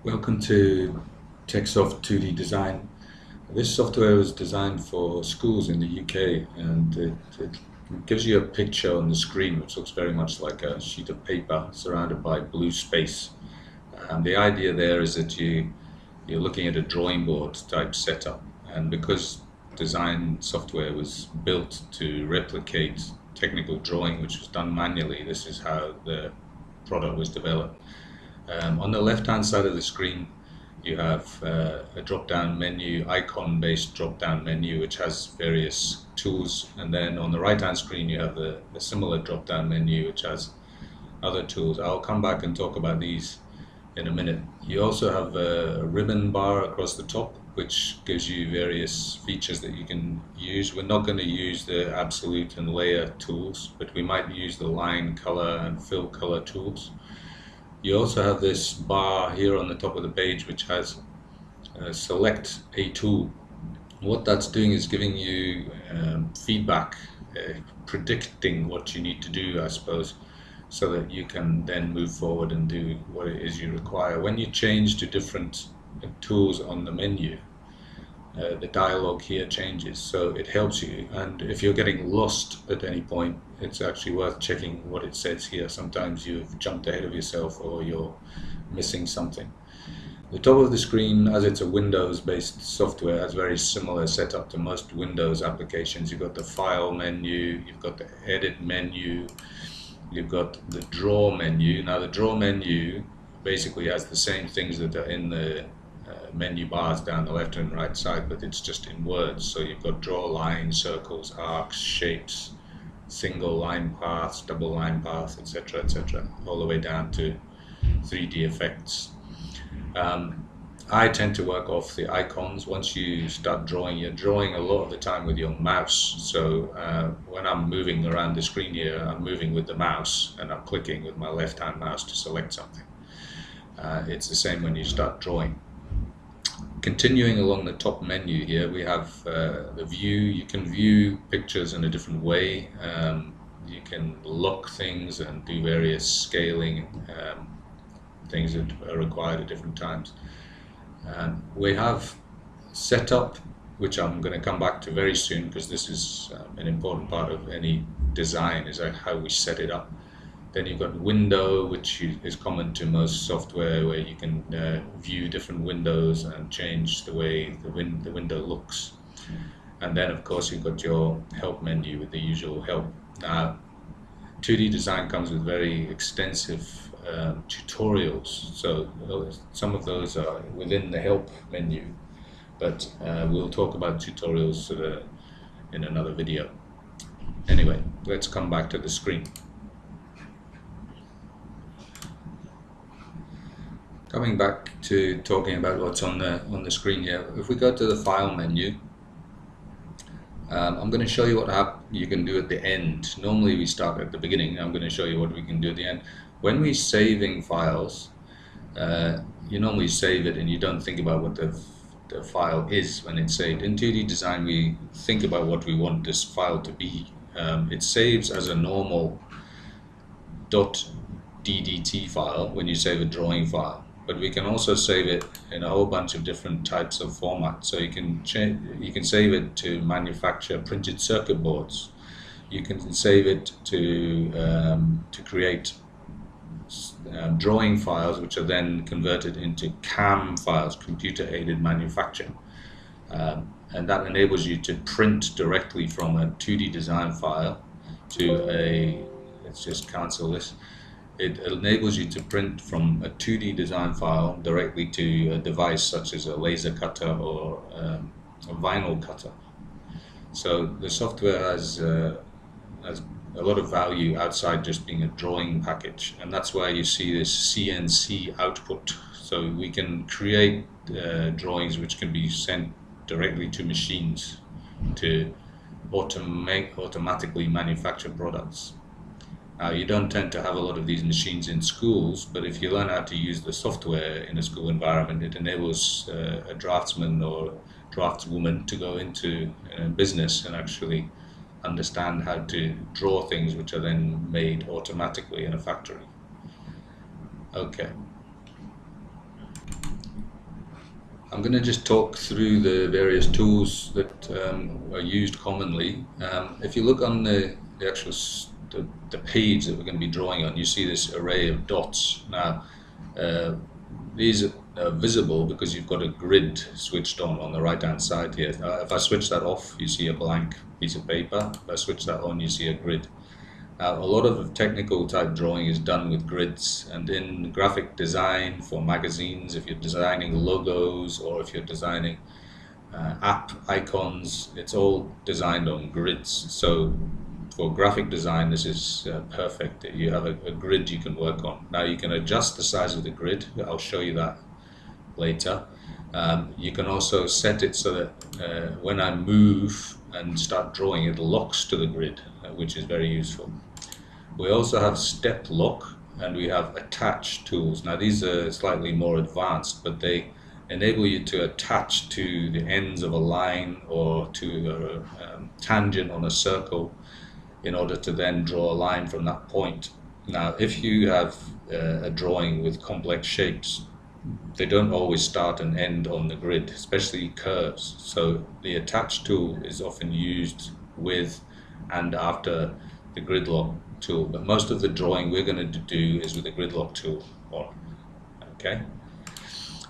Welcome to TechSoft 2D Design. This software was designed for schools in the UK, and it gives you a picture on the screen which looks very much like a sheet of paper surrounded by blue space. And the idea there is that you're looking at a drawing board type setup, and because design software was built to replicate technical drawing which was done manually, this is how the product was developed. On the left-hand side of the screen, you have a drop-down menu, icon-based drop-down menu, which has various tools. And then on the right-hand screen, you have a similar drop-down menu, which has other tools. I'll come back and talk about these in a minute. You also have a ribbon bar across the top, which gives you various features that you can use. We're not going to use the absolute and layer tools, but we might use the line color and fill color tools. You also have this bar here on the top of the page which has select a tool. What that's doing is giving you feedback, predicting what you need to do, I suppose, so that you can then move forward and do what it is you require. When you change to different tools on the menu, the dialogue here changes, so it helps you. And if you're getting lost at any point, it's actually worth checking what it says here. Sometimes you've jumped ahead of yourself or you're missing something. The top of the screen, as it's a Windows-based software, has very similar setup to most Windows applications. You've got the File menu, you've got the Edit menu, you've got the Draw menu. Now the Draw menu basically has the same things that are in the menu bars down the left and right side, but it's just in words. So you've got draw lines, circles, arcs, shapes, single line paths, double line paths, etc., etc., all the way down to 3D effects. I tend to work off the icons. Once you start drawing, you're drawing a lot of the time with your mouse. So when I'm moving around the screen here, I'm moving with the mouse and I'm clicking with my left hand mouse to select something. It's the same when you start drawing. Continuing along the top menu here, we have the view. You can view pictures in a different way. You can lock things and do various scaling, things that are required at different times. We have setup, which I'm going to come back to very soon, because this is an important part of any design, is how we set it up. Then you've got window, which is common to most software, where you can view different windows and change the way the window looks. And then, of course, you've got your help menu with the usual help. Now, 2D design comes with very extensive tutorials, so some of those are within the help menu, but we'll talk about tutorials in another video. Anyway, let's come back to the screen. Coming back to talking about what's on the screen here, if we go to the file menu, I'm going to show you what you can do at the end. Normally we start at the beginning. I'm going to show you what we can do at the end. When we're saving files, you normally save it and you don't think about what the file is when it's saved. In 2D design, we think about what we want this file to be. It saves as a normal .ddt file when you save a drawing file, but we can also save it in a whole bunch of different types of formats. So you can save it to manufacture printed circuit boards. You can save it to create drawing files, which are then converted into CAM files, computer-aided manufacturing. And that enables you to print directly from a 2D design file to let's just cancel this. It enables you to print from a 2D design file directly to a device such as a laser cutter or a vinyl cutter. So the software has a lot of value outside just being a drawing package, and that's why you see this CNC output. So we can create drawings which can be sent directly to machines to automatically manufacture products. Now, you don't tend to have a lot of these machines in schools, but if you learn how to use the software in a school environment, it enables a draftsman or draftswoman to go into business and actually understand how to draw things which are then made automatically in a factory. Okay. I'm going to just talk through the various tools that are used commonly. If you look on the actual the page that we're going to be drawing on, you see this array of dots. Now, uh, these are visible because you've got a grid switched on the right hand side here. If I switch that off, you see a blank piece of paper. If I switch that on, you see a grid. A lot of technical type drawing is done with grids, and in graphic design for magazines, if you're designing logos or if you're designing app icons, it's all designed on grids. So for graphic design, this is perfect. You have a grid you can work on. Now you can adjust the size of the grid. I'll show you that later. You can also set it so that when I move and start drawing, it locks to the grid, which is very useful. We also have step lock, and we have attach tools. Now these are slightly more advanced, but they enable you to attach to the ends of a line or to a tangent on a circle in order to then draw a line from that point. Now if you have a drawing with complex shapes, they don't always start and end on the grid, especially curves. So the attach tool is often used with and after the grid lock tool, but most of the drawing we're going to do is with the grid lock tool on. Okay.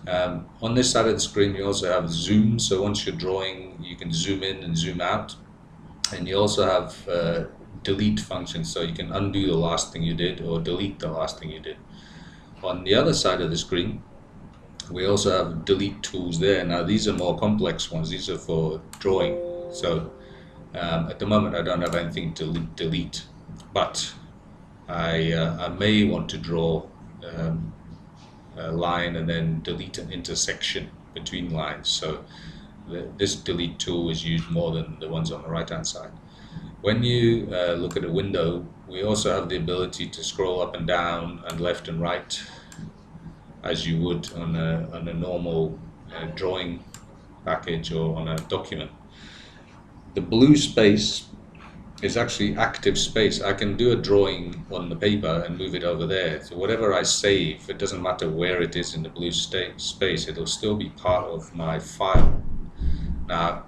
On this side of the screen you also have zoom, so once you're drawing you can zoom in and zoom out, and you also have delete function, so you can undo the last thing you did or delete the last thing you did. On the other side of the screen we also have delete tools there. Now these are more complex ones, these are for drawing, so at the moment I don't have anything to delete, but I may want to draw a line and then delete an intersection between lines, so this delete tool is used more than the ones on the right hand side. When you look at a window, we also have the ability to scroll up and down and left and right as you would on a normal drawing package or on a document. The blue space is actually active space. I can do a drawing on the paper and move it over there. So whatever I save, it doesn't matter where it is in the blue space, it'll still be part of my file. Now,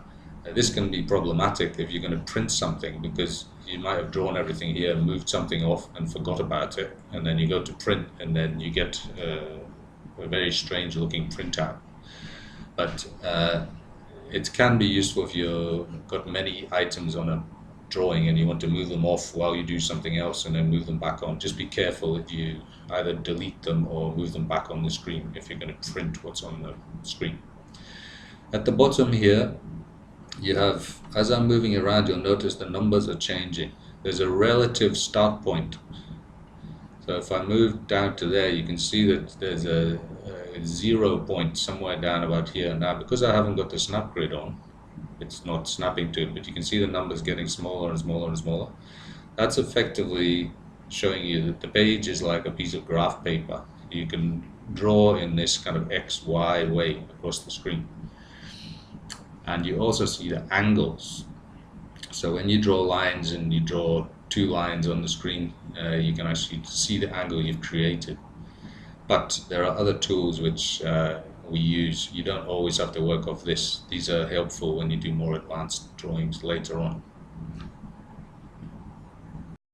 this can be problematic if you're going to print something, because you might have drawn everything here, moved something off and forgot about it, and then you go to print and then you get a very strange looking printout. But it can be useful if you've got many items on a drawing and you want to move them off while you do something else and then move them back on. Just be careful that you either delete them or move them back on the screen if you're going to print what's on the screen. At the bottom here you have, as I'm moving around, you'll notice the numbers are changing. There's a relative start point. So if I move down to there, you can see that there's a 0 point somewhere down about here. Now because I haven't got the snap grid on, it's not snapping to it, but you can see the numbers getting smaller and smaller and smaller. That's effectively showing you that the page is like a piece of graph paper. You can draw in this kind of XY way across the screen. And you also see the angles. So when you draw lines and you draw two lines on the screen, you can actually see the angle you've created. But there are other tools which we use. You don't always have to work off this. These are helpful when you do more advanced drawings later on.